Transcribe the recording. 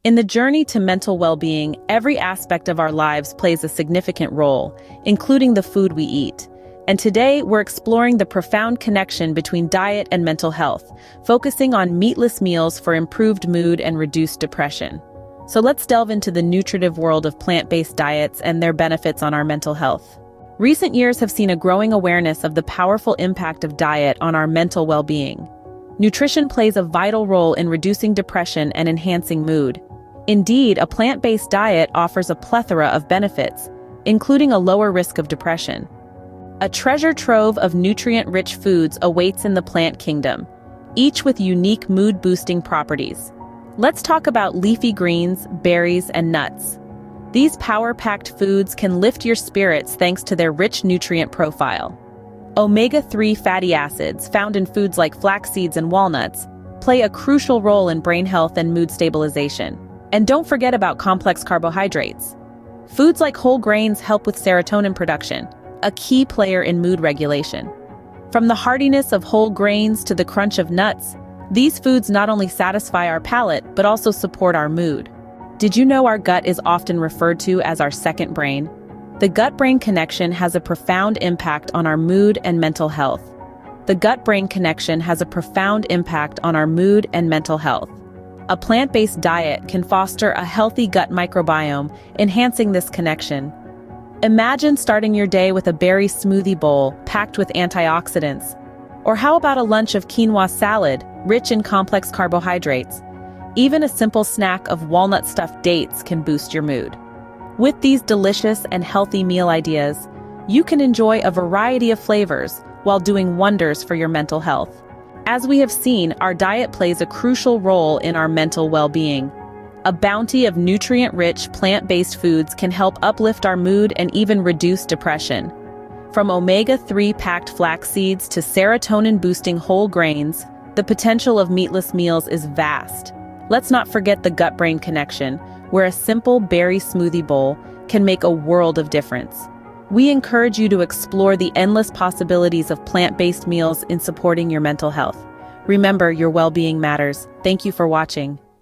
In the journey to mental well-being, every aspect of our lives plays a significant role, including the food we eat. And today, we're exploring the profound connection between diet and mental health, focusing on meatless meals for improved mood and reduced depression. So let's delve into the nutritive world of plant-based diets and their benefits on our mental health. Recent years have seen a growing awareness of the powerful impact of diet on our mental well-being. Nutrition plays a vital role in reducing depression and enhancing mood. Indeed, a plant-based diet offers a plethora of benefits, including a lower risk of depression. A treasure trove of nutrient-rich foods awaits in the plant kingdom, each with unique mood-boosting properties. Let's talk about leafy greens, berries, and nuts. These power-packed foods can lift your spirits thanks to their rich nutrient profile. Omega-3 fatty acids, found in foods like flax seeds and walnuts, play a crucial role in brain health and mood stabilization. And don't forget about complex carbohydrates. Foods like whole grains help with serotonin production, a key player in mood regulation. From the heartiness of whole grains to the crunch of nuts, these foods not only satisfy our palate, but also support our mood. Did you know our gut is often referred to as our second brain? The gut-brain connection has a profound impact on our mood and mental health. The gut-brain connection has a profound impact on our mood and mental health. A plant-based diet can foster a healthy gut microbiome, enhancing this connection. Imagine starting your day with a berry smoothie bowl packed with antioxidants. Or how about a lunch of quinoa salad, rich in complex carbohydrates? Even a simple snack of walnut-stuffed dates can boost your mood. With these delicious and healthy meal ideas, you can enjoy a variety of flavors while doing wonders for your mental health. As we have seen, our diet plays a crucial role in our mental well-being. A bounty of nutrient-rich, plant-based foods can help uplift our mood and even reduce depression. From omega-3 packed flax seeds to serotonin-boosting whole grains, the potential of meatless meals is vast. Let's not forget the gut-brain connection, where a simple berry smoothie bowl can make a world of difference. We encourage you to explore the endless possibilities of plant-based meals in supporting your mental health. Remember, your well-being matters. Thank you for watching.